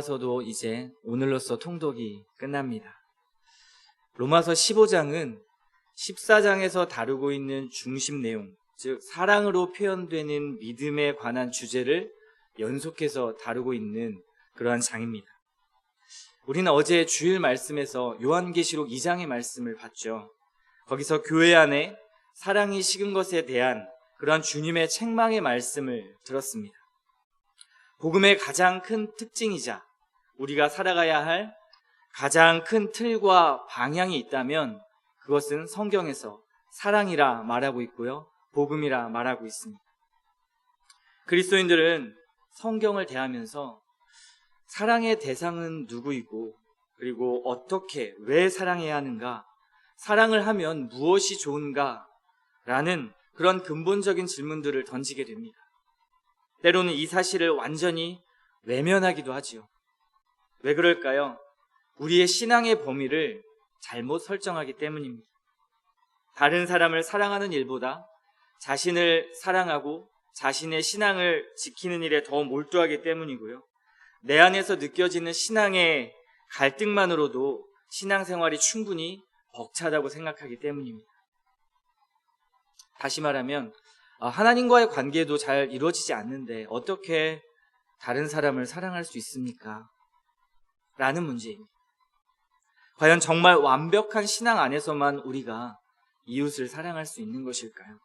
로마서도 이제 오늘로써 통독이 끝납니다. 로마서 15장은 14장에서 다루고 있는 중심 내용, 즉 사랑으로 표현되는 믿음에 관한 주제를 연속해서 다루고 있는 그러한 장입니다. 우리는 어제 주일 말씀에서 요한계시록 2장의 말씀을 봤죠. 거기서 교회 안에 사랑이 식은 것에 대한 그러한 주님의 책망의 말씀을 들었습니다. 복음의 가장 큰 특징이자 우리가 살아가야 할 가장 큰 틀과 방향이 있다면 그것은 성경에서 사랑이라 말하고 있고요, 복음이라 말하고 있습니다. 그리스도인들은 성경을 대하면서 사랑의 대상은 누구이고, 그리고 어떻게, 왜 사랑해야 하는가, 사랑을 하면 무엇이 좋은가 라는 그런 근본적인 질문들을 던지게 됩니다. 때로는 이 사실을 완전히 외면하기도 하지요. 왜 그럴까요? 우리의 신앙의 범위를 잘못 설정하기 때문입니다. 다른 사람을 사랑하는 일보다 자신을 사랑하고 자신의 신앙을 지키는 일에 더 몰두하기 때문이고요. 내 안에서 느껴지는 신앙의 갈등만으로도 신앙생활이 충분히 벅차다고 생각하기 때문입니다. 다시 말하면 하나님과의 관계도 잘 이루어지지 않는데 어떻게 다른 사람을 사랑할 수 있습니까? 라는 문제입니다. 과연 정말 완벽한 신앙 안에서만 우리가 이웃을 사랑할 수 있는 것일까요?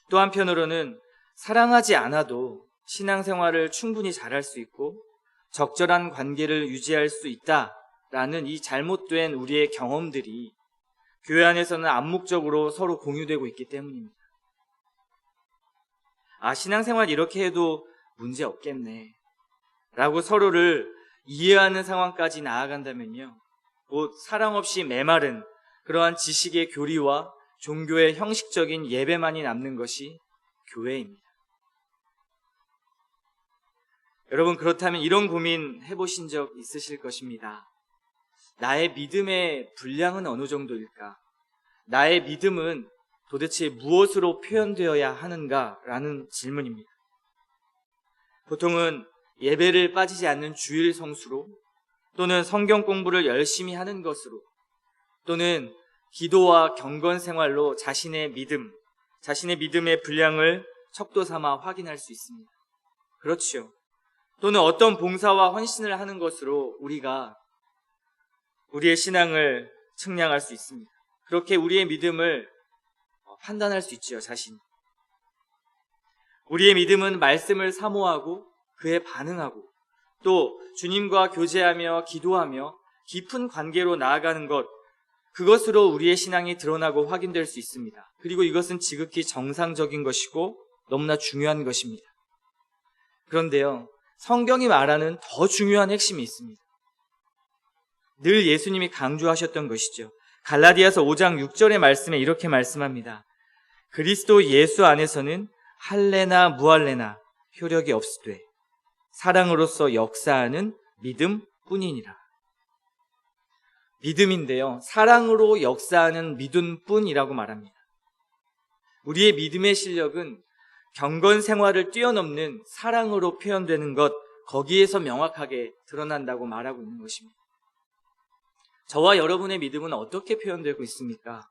또 한편으로는 사랑하지 않아도 신앙생활을 충분히 잘할 수 있고 적절한 관계를 유지할 수 있다라는 이 잘못된 우리의 경험들이 교회 안에서는 암묵적으로 서로 공유되고 있기 때문입니다. 신앙생활 이렇게 해도 문제 없겠네 라고 서로를 이해하는 상황까지 나아간다면요, 곧 사랑 없이 메마른 그러한 지식의 교리와 종교의 형식적인 예배만이 남는 것이 교회입니다. 여러분, 그렇다면 이런 고민 해보신 적 있으실 것입니다. 나의 믿음의 분량은 어느 정도일까? 나의 믿음은 도대체 무엇으로 표현되어야 하는가라는 질문입니다. 보통은 예배를 빠지지 않는 주일 성수로, 또는 성경 공부를 열심히 하는 것으로, 또는 기도와 경건 생활로 자신의 믿음의 분량을 척도 삼아 확인할 수 있습니다. 그렇죠. 또는 어떤 봉사와 헌신을 하는 것으로 우리가 우리의 신앙을 측량할 수 있습니다. 그렇게 우리의 믿음을 판단할 수 있죠, 자신이. 우리의 믿음은 말씀을 사모하고 그에 반응하고 또 주님과 교제하며 기도하며 깊은 관계로 나아가는 것, 그것으로 우리의 신앙이 드러나고 확인될 수 있습니다. 그리고 이것은 지극히 정상적인 것이고 너무나 중요한 것입니다. 그런데요, 성경이 말하는 더 중요한 핵심이 있습니다. 늘 예수님이 강조하셨던 것이죠. 갈라디아서 5장 6절의 말씀에 이렇게 말씀합니다. 그리스도 예수 안에서는 할례나 무할례나 효력이 없으되 사랑으로서 역사하는 믿음뿐이니라. 믿음인데요, 사랑으로 역사하는 믿음뿐이라고 말합니다. 우리의 믿음의 실력은 경건 생활을 뛰어넘는 사랑으로 표현되는 것, 거기에서 명확하게 드러난다고 말하고 있는 것입니다. 저와 여러분의 믿음은 어떻게 표현되고 있습니까?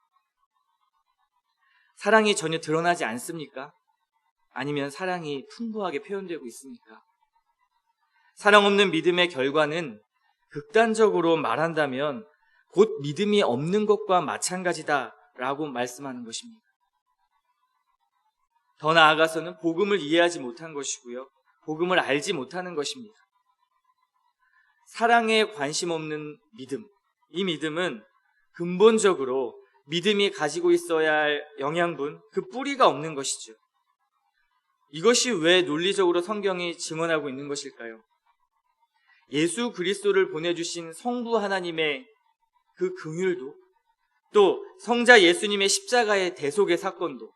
사랑이 전혀 드러나지 않습니까? 아니면 사랑이 풍부하게 표현되고 있습니까? 사랑 없는 믿음의 결과는 극단적으로 말한다면 곧 믿음이 없는 것과 마찬가지다라고 말씀하는 것입니다. 더 나아가서는 복음을 이해하지 못한 것이고요, 복음을 알지 못하는 것입니다. 사랑에 관심 없는 믿음, 이 믿음은 근본적으로 믿음이 가지고 있어야 할 영양분, 그 뿌리가 없는 것이죠. 이것이 왜 논리적으로 성경이 증언하고 있는 것일까요? 예수 그리스도를 보내주신 성부 하나님의 그 긍휼도, 또 성자 예수님의 십자가의 대속의 사건도,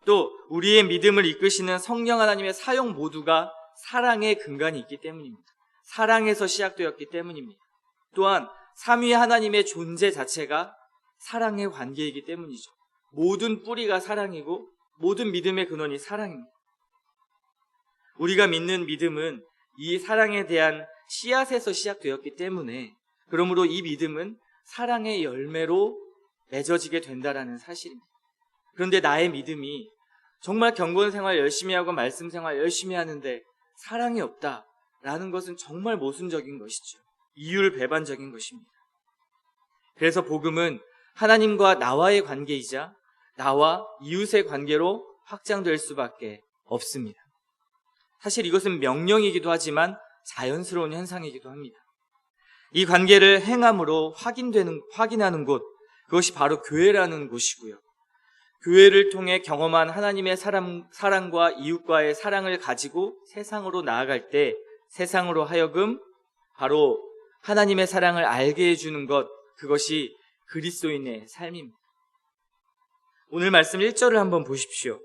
또 우리의 믿음을 이끄시는 성령 하나님의 사역 모두가 사랑의 근간이 있기 때문입니다. 사랑에서 시작되었기 때문입니다. 또한 삼위 하나님의 존재 자체가 사랑의 관계이기 때문이죠. 모든 뿌리가 사랑이고 모든 믿음의 근원이 사랑입니다. 우리가 믿는 믿음은 이 사랑에 대한 씨앗에서 시작되었기 때문에, 그러므로 이 믿음은 사랑의 열매로 맺어지게 된다라는 사실입니다. 그런데 나의 믿음이 정말 경건 생활 열심히 하고 말씀 생활 열심히 하는데 사랑이 없다라는 것은 정말 모순적인 것이죠. 이율배반적인 것입니다. 그래서 복음은 하나님과 나와의 관계이자 나와 이웃의 관계로 확장될 수밖에 없습니다. 사실 이것은 명령이기도 하지만 자연스러운 현상이기도 합니다. 이 관계를 행함으로 확인하는 곳, 그것이 바로 교회라는 곳이고요. 교회를 통해 경험한 하나님의 사랑과 이웃과의 사랑을 가지고 세상으로 나아갈 때 세상으로 하여금 바로 하나님의 사랑을 알게 해주는 것, 그것이 그리스도인의 삶입니다. 오늘 말씀 1절을 한번 보십시오.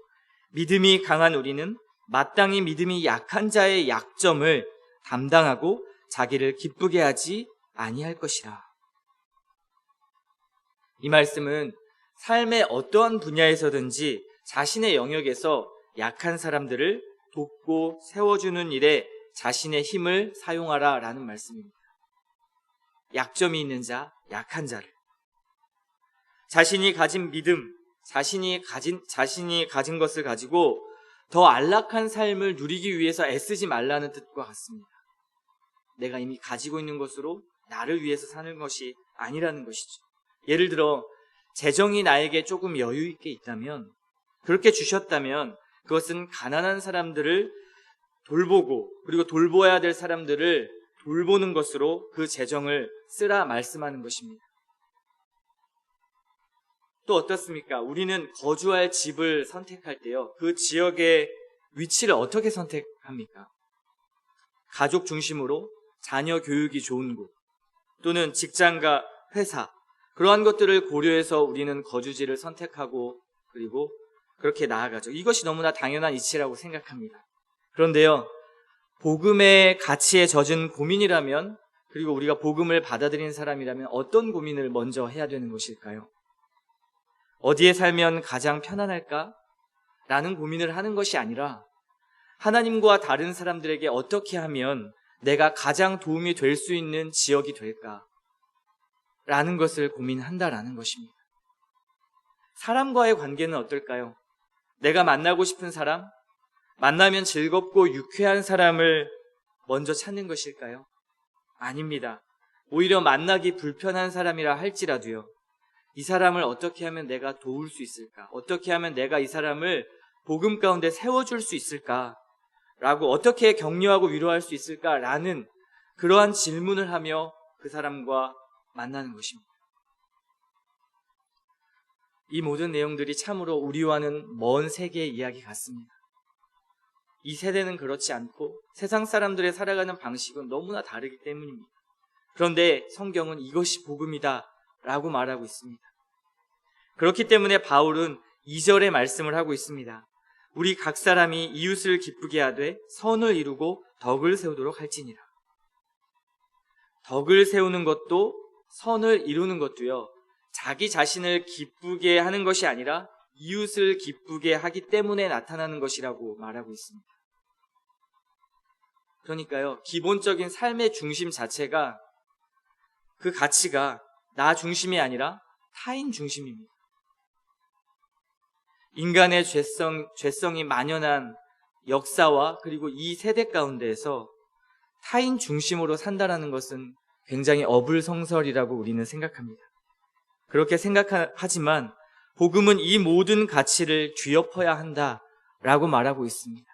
믿음이 강한 우리는 마땅히 믿음이 약한 자의 약점을 담당하고 자기를 기쁘게 하지 아니할 것이라. 이 말씀은 삶의 어떠한 분야에서든지 자신의 영역에서 약한 사람들을 돕고 세워주는 일에 자신의 힘을 사용하라 라는 말씀입니다. 약점이 있는 자, 약한 자를. 자신이 가진 믿음, 자신이 가진 것을 가지고 더 안락한 삶을 누리기 위해서 애쓰지 말라는 뜻과 같습니다. 내가 이미 가지고 있는 것으로 나를 위해서 사는 것이 아니라는 것이죠. 예를 들어 재정이 나에게 조금 여유 있게 있다면, 그렇게 주셨다면 그것은 가난한 사람들을 돌보고 그리고 돌보아야 될 사람들을 돌보는 것으로 그 재정을 쓰라 말씀하는 것입니다. 또 어떻습니까? 우리는 거주할 집을 선택할 때요, 그 지역의 위치를 어떻게 선택합니까? 가족 중심으로 자녀 교육이 좋은 곳, 또는 직장과 회사, 그러한 것들을 고려해서 우리는 거주지를 선택하고 그리고 그렇게 나아가죠. 이것이 너무나 당연한 이치라고 생각합니다. 그런데요, 복음의 가치에 젖은 고민이라면, 그리고 우리가 복음을 받아들인 사람이라면 어떤 고민을 먼저 해야 되는 것일까요? 어디에 살면 가장 편안할까? 라는 고민을 하는 것이 아니라 하나님과 다른 사람들에게 어떻게 하면 내가 가장 도움이 될 수 있는 지역이 될까? 라는 것을 고민한다라는 것입니다. 사람과의 관계는 어떨까요? 내가 만나고 싶은 사람, 만나면 즐겁고 유쾌한 사람을 먼저 찾는 것일까요? 아닙니다. 오히려 만나기 불편한 사람이라 할지라도요, 이 사람을 어떻게 하면 내가 도울 수 있을까? 어떻게 하면 내가 이 사람을 복음 가운데 세워줄 수 있을까? 라고, 어떻게 격려하고 위로할 수 있을까? 라는 그러한 질문을 하며 그 사람과 만나는 것입니다. 이 모든 내용들이 참으로 우리와는 먼 세계의 이야기 같습니다. 이 세대는 그렇지 않고 세상 사람들의 살아가는 방식은 너무나 다르기 때문입니다. 그런데 성경은 이것이 복음이다 라고 말하고 있습니다. 그렇기 때문에 바울은 2절의 말씀을 하고 있습니다. 우리 각 사람이 이웃을 기쁘게 하되 선을 이루고 덕을 세우도록 할지니라. 덕을 세우는 것도 선을 이루는 것도요, 자기 자신을 기쁘게 하는 것이 아니라 이웃을 기쁘게 하기 때문에 나타나는 것이라고 말하고 있습니다. 그러니까요, 기본적인 삶의 중심 자체가, 그 가치가 나 중심이 아니라 타인 중심입니다. 인간의 죄성이 만연한 역사와 그리고 이 세대 가운데에서 타인 중심으로 산다라는 것은 굉장히 어불성설이라고 우리는 생각합니다. 그렇게 생각하지만 복음은 이 모든 가치를 뒤엎어야 한다라고 말하고 있습니다.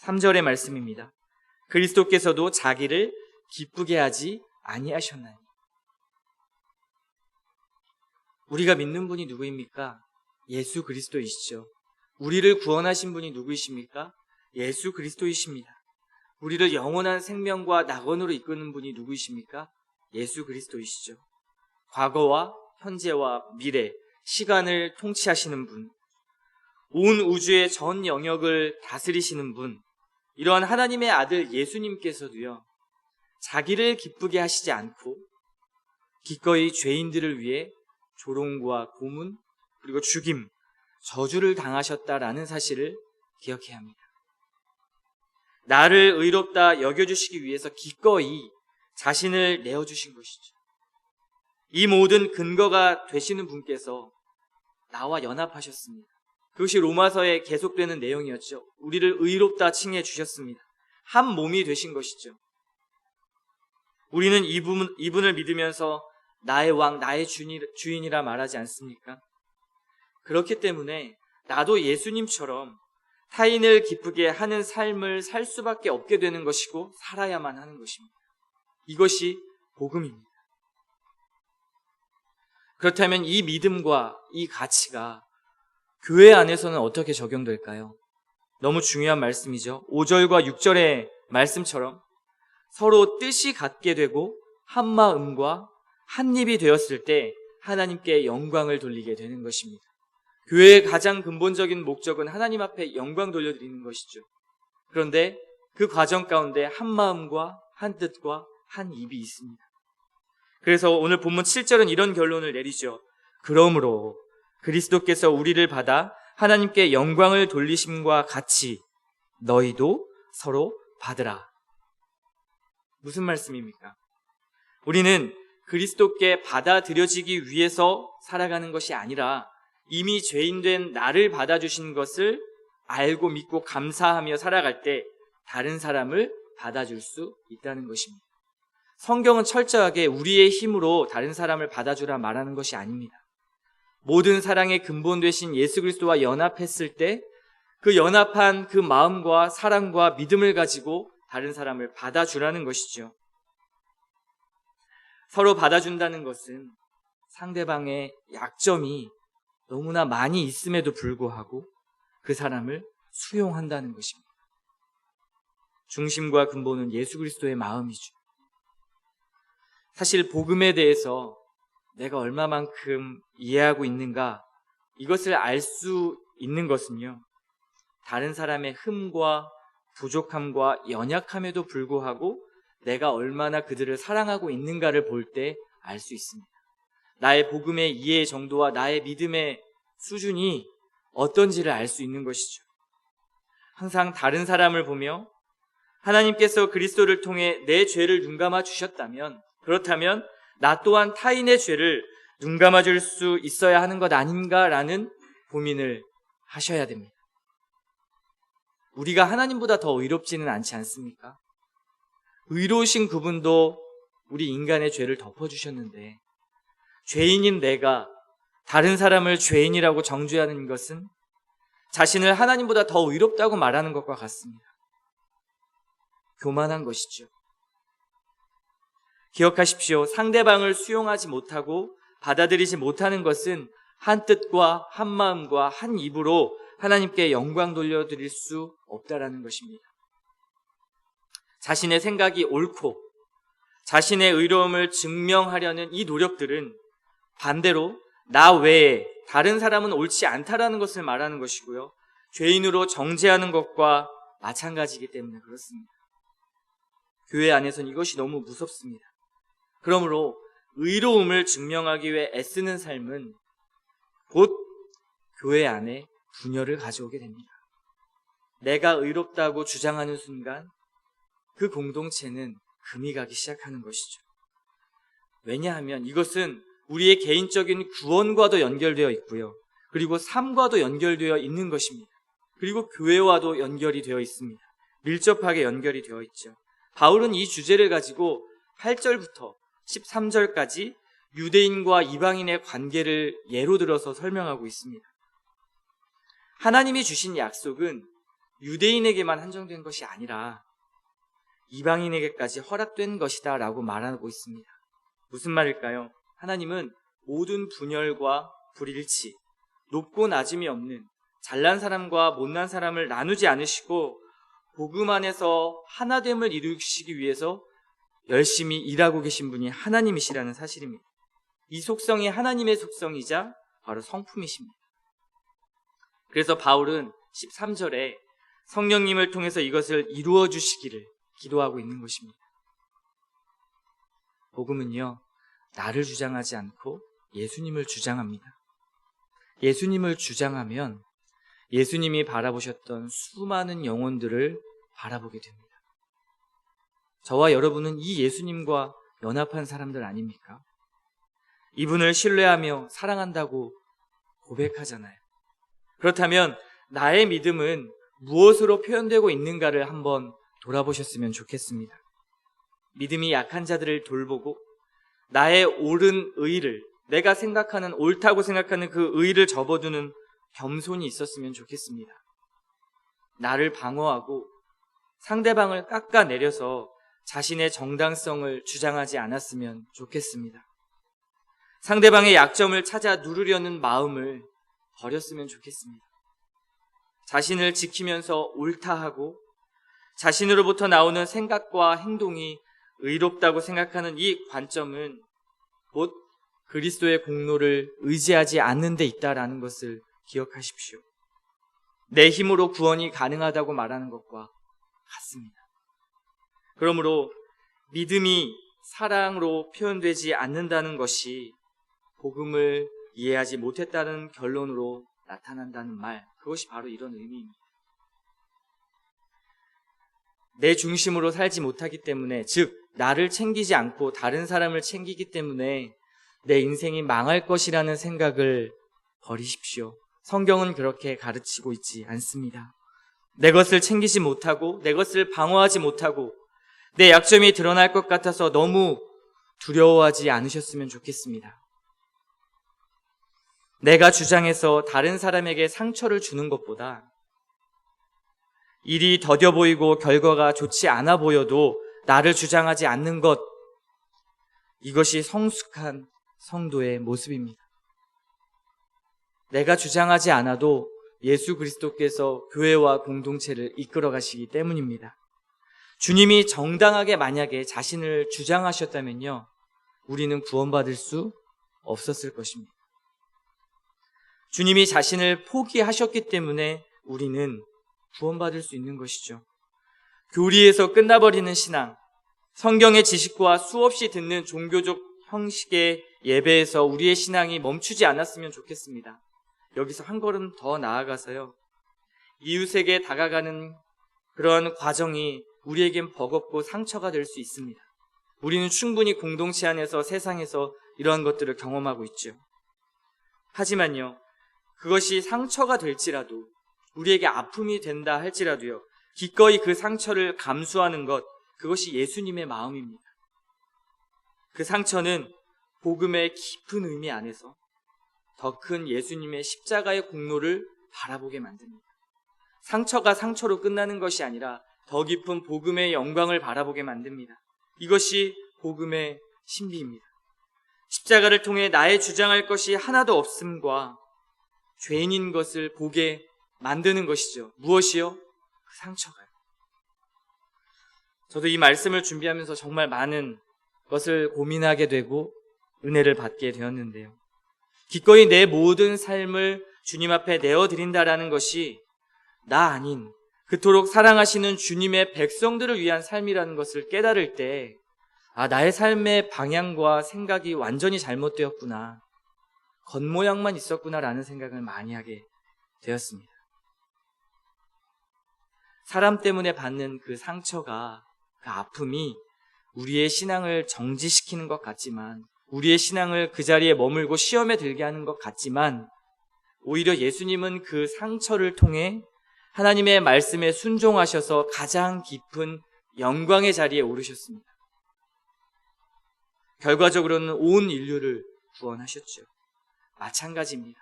3절의 말씀입니다. 그리스도께서도 자기를 기쁘게 하지 아니하셨나니. 우리가 믿는 분이 누구입니까? 예수 그리스도이시죠. 우리를 구원하신 분이 누구이십니까? 예수 그리스도이십니다. 우리를 영원한 생명과 낙원으로 이끄는 분이 누구이십니까? 예수 그리스도이시죠. 과거와 현재와 미래, 시간을 통치하시는 분, 온 우주의 전 영역을 다스리시는 분, 이러한 하나님의 아들 예수님께서도요, 자기를 기쁘게 하시지 않고 기꺼이 죄인들을 위해 조롱과 고문, 그리고 죽임, 저주를 당하셨다라는 사실을 기억해야 합니다. 나를 의롭다 여겨주시기 위해서 기꺼이 자신을 내어주신 것이죠. 이 모든 근거가 되시는 분께서 나와 연합하셨습니다. 그것이 로마서에 계속되는 내용이었죠. 우리를 의롭다 칭해 주셨습니다. 한 몸이 되신 것이죠. 우리는 이분을 믿으면서 나의 왕, 나의 주인이라 말하지 않습니까? 그렇기 때문에 나도 예수님처럼 타인을 기쁘게 하는 삶을 살 수밖에 없게 되는 것이고 살아야만 하는 것입니다. 이것이 복음입니다. 그렇다면 이 믿음과 이 가치가 교회 안에서는 어떻게 적용될까요? 너무 중요한 말씀이죠. 5절과 6절의 말씀처럼 서로 뜻이 같게 되고 한 마음과 한 입이 되었을 때 하나님께 영광을 돌리게 되는 것입니다. 교회의 가장 근본적인 목적은 하나님 앞에 영광 돌려드리는 것이죠. 그런데 그 과정 가운데 한 마음과 한 뜻과 한 입이 있습니다. 그래서 오늘 본문 7절은 이런 결론을 내리죠. 그러므로 그리스도께서 우리를 받아 하나님께 영광을 돌리심과 같이 너희도 서로 받으라. 무슨 말씀입니까? 우리는 그리스도께 받아들여지기 위해서 살아가는 것이 아니라 이미 죄인된 나를 받아주신 것을 알고 믿고 감사하며 살아갈 때 다른 사람을 받아줄 수 있다는 것입니다. 성경은 철저하게 우리의 힘으로 다른 사람을 받아주라 말하는 것이 아닙니다. 모든 사랑의 근본 되신 예수 그리스도와 연합했을 때 그 연합한 그 마음과 사랑과 믿음을 가지고 다른 사람을 받아주라는 것이죠. 서로 받아준다는 것은 상대방의 약점이 너무나 많이 있음에도 불구하고 그 사람을 수용한다는 것입니다. 중심과 근본은 예수 그리스도의 마음이죠. 사실 복음에 대해서 내가 얼마만큼 이해하고 있는가, 이것을 알 수 있는 것은요, 다른 사람의 흠과 부족함과 연약함에도 불구하고 내가 얼마나 그들을 사랑하고 있는가를 볼 때 알 수 있습니다. 나의 복음의 이해 정도와 나의 믿음의 수준이 어떤지를 알 수 있는 것이죠. 항상 다른 사람을 보며 하나님께서 그리스도를 통해 내 죄를 눈감아 주셨다면, 그렇다면 나 또한 타인의 죄를 눈감아 줄 수 있어야 하는 것 아닌가라는 고민을 하셔야 됩니다. 우리가 하나님보다 더 의롭지는 않지 않습니까? 의로우신 그분도 우리 인간의 죄를 덮어주셨는데 죄인인 내가 다른 사람을 죄인이라고 정죄하는 것은 자신을 하나님보다 더 의롭다고 말하는 것과 같습니다. 교만한 것이죠. 기억하십시오. 상대방을 수용하지 못하고 받아들이지 못하는 것은 한 뜻과 한 마음과 한 입으로 하나님께 영광 돌려드릴 수 없다라는 것입니다. 자신의 생각이 옳고 자신의 의로움을 증명하려는 이 노력들은 반대로 나 외에 다른 사람은 옳지 않다라는 것을 말하는 것이고요, 죄인으로 정죄하는 것과 마찬가지이기 때문에 그렇습니다. 교회 안에서는 이것이 너무 무섭습니다. 그러므로 의로움을 증명하기 위해 애쓰는 삶은 곧 교회 안에 분열을 가져오게 됩니다. 내가 의롭다고 주장하는 순간 그 공동체는 금이 가기 시작하는 것이죠. 왜냐하면 이것은 우리의 개인적인 구원과도 연결되어 있고요, 그리고 삶과도 연결되어 있는 것입니다. 그리고 교회와도 연결이 되어 있습니다. 밀접하게 연결이 되어 있죠. 바울은 이 주제를 가지고 8절부터 13절까지 유대인과 이방인의 관계를 예로 들어서 설명하고 있습니다. 하나님이 주신 약속은 유대인에게만 한정된 것이 아니라 이방인에게까지 허락된 것이다 라고 말하고 있습니다. 무슨 말일까요? 하나님은 모든 분열과 불일치, 높고 낮음이 없는 잘난 사람과 못난 사람을 나누지 않으시고 복음 안에서 하나됨을 이루시기 위해서 열심히 일하고 계신 분이 하나님이시라는 사실입니다. 이 속성이 하나님의 속성이자 바로 성품이십니다. 그래서 바울은 13절에 성령님을 통해서 이것을 이루어 주시기를 기도하고 있는 것입니다. 복음은요, 나를 주장하지 않고 예수님을 주장합니다. 예수님을 주장하면 예수님이 바라보셨던 수많은 영혼들을 바라보게 됩니다. 저와 여러분은 이 예수님과 연합한 사람들 아닙니까? 이분을 신뢰하며 사랑한다고 고백하잖아요. 그렇다면 나의 믿음은 무엇으로 표현되고 있는가를 한번 돌아보셨으면 좋겠습니다. 믿음이 약한 자들을 돌보고 나의 옳은 의를, 내가 생각하는 옳다고 생각하는 그 의를 접어두는 겸손이 있었으면 좋겠습니다. 나를 방어하고 상대방을 깎아내려서 자신의 정당성을 주장하지 않았으면 좋겠습니다. 상대방의 약점을 찾아 누르려는 마음을 버렸으면 좋겠습니다. 자신을 지키면서 옳다 하고 자신으로부터 나오는 생각과 행동이 의롭다고 생각하는 이 관점은 곧 그리스도의 공로를 의지하지 않는 데 있다라는 것을 기억하십시오. 내 힘으로 구원이 가능하다고 말하는 것과 같습니다. 그러므로 믿음이 사랑으로 표현되지 않는다는 것이 복음을 이해하지 못했다는 결론으로 나타난다는 말, 그것이 바로 이런 의미입니다. 내 중심으로 살지 못하기 때문에, 즉 나를 챙기지 않고 다른 사람을 챙기기 때문에 내 인생이 망할 것이라는 생각을 버리십시오. 성경은 그렇게 가르치고 있지 않습니다. 내 것을 챙기지 못하고 내 것을 방어하지 못하고 내 약점이 드러날 것 같아서 너무 두려워하지 않으셨으면 좋겠습니다. 내가 주장해서 다른 사람에게 상처를 주는 것보다 일이 더뎌 보이고 결과가 좋지 않아 보여도 나를 주장하지 않는 것, 이것이 성숙한 성도의 모습입니다. 내가 주장하지 않아도 예수 그리스도께서 교회와 공동체를 이끌어 가시기 때문입니다. 주님이 정당하게 만약에 자신을 주장하셨다면요, 우리는 구원받을 수 없었을 것입니다. 주님이 자신을 포기하셨기 때문에 우리는 구원받을 수 있는 것이죠. 교리에서 끝나버리는 신앙, 성경의 지식과 수없이 듣는 종교적 형식의 예배에서 우리의 신앙이 멈추지 않았으면 좋겠습니다. 여기서 한 걸음 더 나아가서요, 이웃에게 다가가는 그런 과정이 우리에겐 버겁고 상처가 될 수 있습니다. 우리는 충분히 공동체 안에서, 세상에서 이러한 것들을 경험하고 있죠. 하지만요, 그것이 상처가 될지라도, 우리에게 아픔이 된다 할지라도요, 기꺼이 그 상처를 감수하는 것, 그것이 예수님의 마음입니다. 그 상처는 복음의 깊은 의미 안에서 더 큰 예수님의 십자가의 공로를 바라보게 만듭니다. 상처가 상처로 끝나는 것이 아니라 더 깊은 복음의 영광을 바라보게 만듭니다. 이것이 복음의 신비입니다. 십자가를 통해 나의 주장할 것이 하나도 없음과 죄인인 것을 보게 만드는 것이죠. 무엇이요? 그 상처가요. 저도 이 말씀을 준비하면서 정말 많은 것을 고민하게 되고 은혜를 받게 되었는데요, 기꺼이 내 모든 삶을 주님 앞에 내어드린다라는 것이 나 아닌 그토록 사랑하시는 주님의 백성들을 위한 삶이라는 것을 깨달을 때, 나의 삶의 방향과 생각이 완전히 잘못되었구나, 겉모양만 있었구나라는 생각을 많이 하게 되었습니다. 사람 때문에 받는 그 상처가, 그 아픔이 우리의 신앙을 정지시키는 것 같지만, 우리의 신앙을 그 자리에 머물고 시험에 들게 하는 것 같지만, 오히려 예수님은 그 상처를 통해 하나님의 말씀에 순종하셔서 가장 깊은 영광의 자리에 오르셨습니다. 결과적으로는 온 인류를 구원하셨죠. 마찬가지입니다.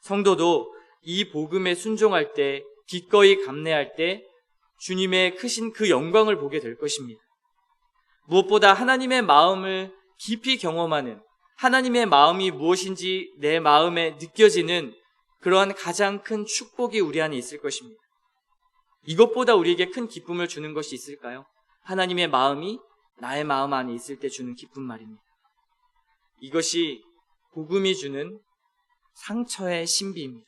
성도도 이 복음에 순종할 때, 기꺼이 감내할 때 주님의 크신 그 영광을 보게 될 것입니다. 무엇보다 하나님의 마음을 깊이 경험하는, 하나님의 마음이 무엇인지 내 마음에 느껴지는 그러한 가장 큰 축복이 우리 안에 있을 것입니다. 이것보다 우리에게 큰 기쁨을 주는 것이 있을까요? 하나님의 마음이 나의 마음 안에 있을 때 주는 기쁨 말입니다. 이것이 복음이 주는 상처의 신비입니다.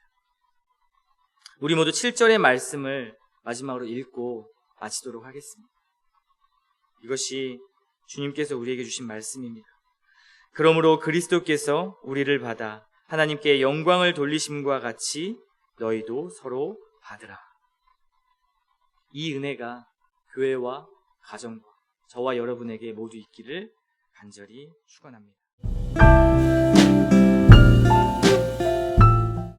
우리 모두 7절의 말씀을 마지막으로 읽고 마치도록 하겠습니다. 이것이 주님께서 우리에게 주신 말씀입니다. 그러므로 그리스도께서 우리를 받아 하나님께 영광을 돌리심과 같이 너희도 서로 받으라. 이 은혜가 교회와 가정과 저와 여러분에게 모두 있기를 간절히 축원합니다.